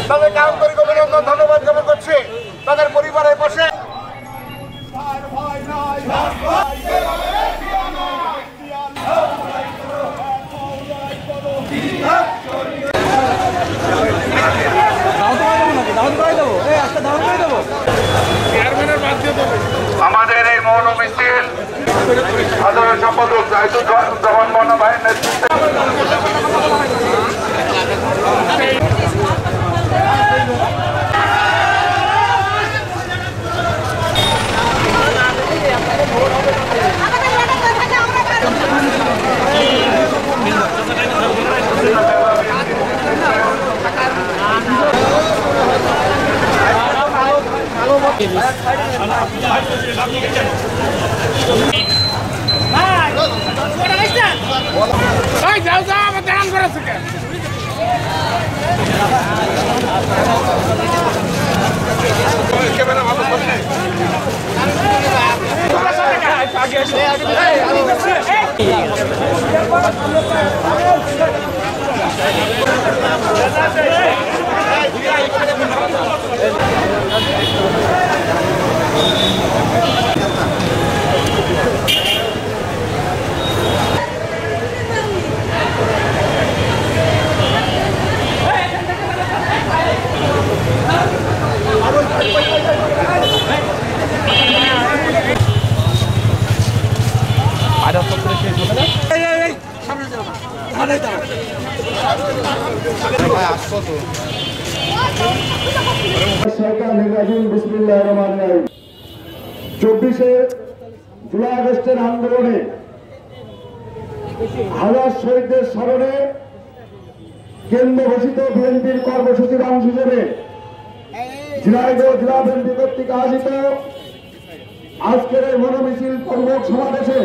তাদেরকে আন্তরিক অভিনন্দন ধন্যবাদ জ্ঞাপন করছি। তাদের পরিবারের পাশে আমাদের এই মৌন মিছিল সাধারণ সম্পাদক জাহিদুজ্জামান মন্না ভাইয়ের নেতৃত্বে জুলাই আগস্টের আন্দোলনে হাজার শহীদদের স্মরণে কেন্দ্র ঘোষিত বিএনপির কর্মসূচির অংশ হিসেবে ঝিনাইদহ জেলা বিএনপি কর্তৃক আয়োজিত আজকের এই মনোমিছিল প্রমুখ সমাবেশে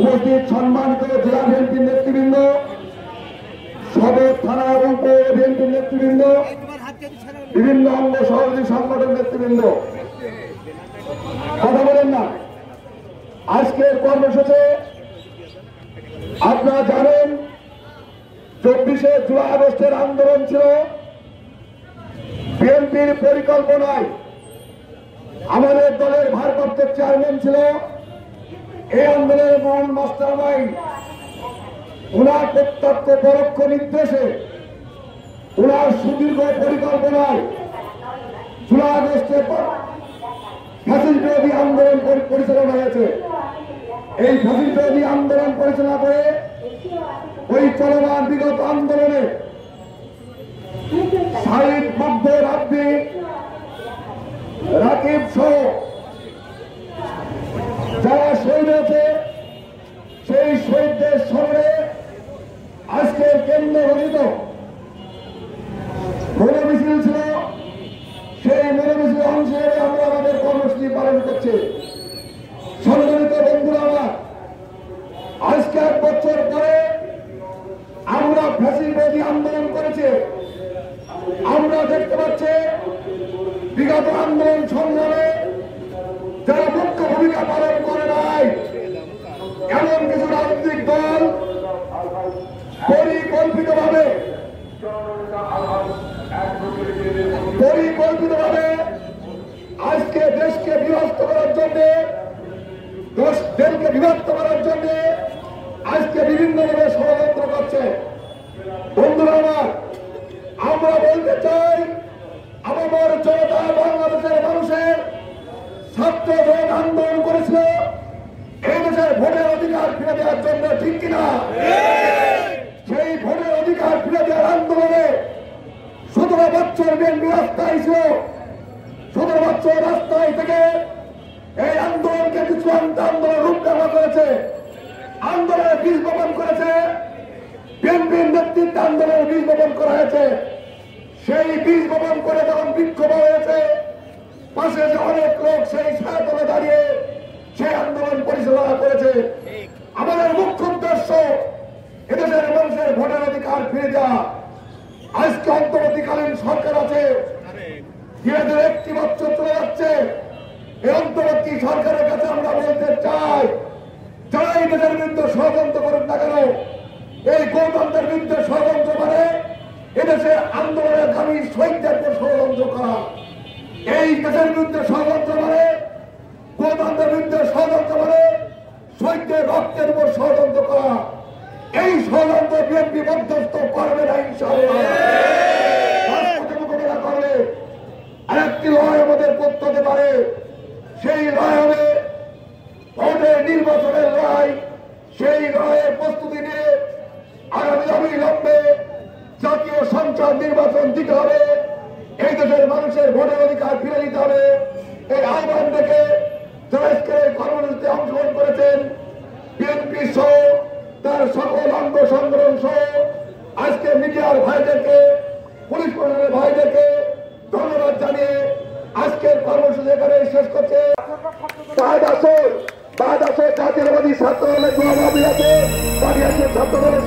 উপস্থিত সম্মানিত জেলা বিএনপির নেতৃবৃন্দ, সদর থানা এবং পৌর বিএনপির নেতৃবৃন্দ, বিভিন্ন অঙ্গ সহযোগী সংগঠন নেতৃবৃন্দ, কথা বলেন না। আজকের কর্মসূচি আপনারা জানেন 24শে জুলাই আগস্টের আন্দোলন ছিল বিএনপির পরিকল্পনায়। আমাদের দলের ভারপ্রাপ্ত চেয়ারম্যান ছিল এই আন্দোলনের মূল মাস্টারমাইন্ড। ওনার প্রত্যক্ষ পরোক্ষ নির্দেশে, ওনার সুদীর্ঘ পরিকল্পনায় জুলাই আগস্টের ফ্যাসিস্ট বিরোধী আন্দোলন পরিচালনা হয়েছে। এই ফ্যাসিস্ট বিরোধী আন্দোলন পরিচালনা করে ওই চলমান বিগত আন্দোলনে শহীদ মধ্য রাব্বি, রাকিব সহ যারা শহীদ হয়েছে সেই শহীদদের স্মরণে আজকের কেন্দ্র ঘোষিত মনোমিছিল ছিল। সেই মনোমিছিল অংশ হিসেবে আমরা আমাদের কর্মসূচি পালন করছি। সম্মানিত বন্ধুরা আমার, আজকে 1 বছর পরে আমরা ফ্যাসিস্ট বিরোধী আন্দোলন করেছি। আমরা দেখতে পাচ্ছি বিগত আন্দোলন সংগ্রামে যারা মুখ্য ভূমিকা পালন করে নাই এমন কিছু রাজনৈতিক দল পরিকল্পিতভাবে আজকে দেশকে বিভক্ত করার জন্য, দেশকে বিভক্ত করার জন্য আজকে বিভিন্নভাবে ষড়যন্ত্র করছে। বন্ধুরা আমার, আমরা বলতে চাই আমাদের জনতা, বাংলাদেশের মানুষের ছাত্র ভোট আন্দোলন করেছিল এই দেশের ভোটের অধিকার ফিরে দেওয়ার জন্য, ঠিক কিনা? সেই ভোটের অধিকার ফিরে দেওয়ার আন্দোলনে 17 বছর বিএনপি রাস্তায় ছিল। 17 বছর রাস্তায় থেকে এই আন্দোলনকে কিছু আন্দোলন রূপরেখা করেছে, আন্দোলনের বীজ বপন করেছে। বিএনপির নেতৃত্বে আন্দোলনের বীজ বপন করা হয়েছে। সেই বীজ বপন করে যখন বিক্ষোভ হয়েছে, পাশে যে অনেক লোক সেই ছায়াতলে দাঁড়িয়ে সেই আন্দোলন পরিচালনা করেছে। আমাদের মুখ্য উদ্দেশ্য এদেশের মানুষের ভোটের অধিকার ফিরে দেওয়া। আজকে অন্তর্বর্তীকালীন সরকার আছে, ধীরে ধীরে 1 বছর চলে যাচ্ছে। এই অন্তর্বর্তী সরকারের কাছে আমরা বলতে চাই, যারা এই দেশের বিরুদ্ধে ষড়যন্ত্র করুন না কেন, এই গণতন্ত্রের বিরুদ্ধে ষড়যন্ত্র মানে এদেশে আন্দোলনকারী শহীদদের উপর ষড়যন্ত্র করা, এই দেশের বিরুদ্ধে ষড়যন্ত্র মানে, গণতন্ত্রের বিরুদ্ধে ষড়যন্ত্র মানে শহীদদের রক্তের উপর ষড়যন্ত্র করা। এই ষড়যন্ত্র বিএনপি মধ্যস্থ করবে না ইনশাআল্লাহ। রাজপথে মোকাবেলা করলে আরেকটি লড়াই আমাদের করতে হতে পারে। সেই লড়াই হবে ভোটের নির্বাচনের লড়াই। সেই লড়াইয়ের প্রস্তুতি নিয়ে আগামী অবিলম্বে জাতীয় সংসদ নির্বাচন দিতে হবে। এই দেশের মানুষের ভোটের অধিকার ফিরে দিতে হবে। এই আহ্বান থেকে যারা আজকের এই কর্মসূচিতে অংশগ্রহণ করেছেন, বিএনপি সহ তার সকল অঙ্গ সংগঠন সহ আজকে মিডিয়ার ভাইদেরকে, পুলিশ প্রশাসনের ভাইদেরকে ধন্যবাদ জানিয়ে আজকের কর্মসূচি এখানে শেষ করছে। জাতীয়তাবাদী ছাত্র দলের ছাত্র দলের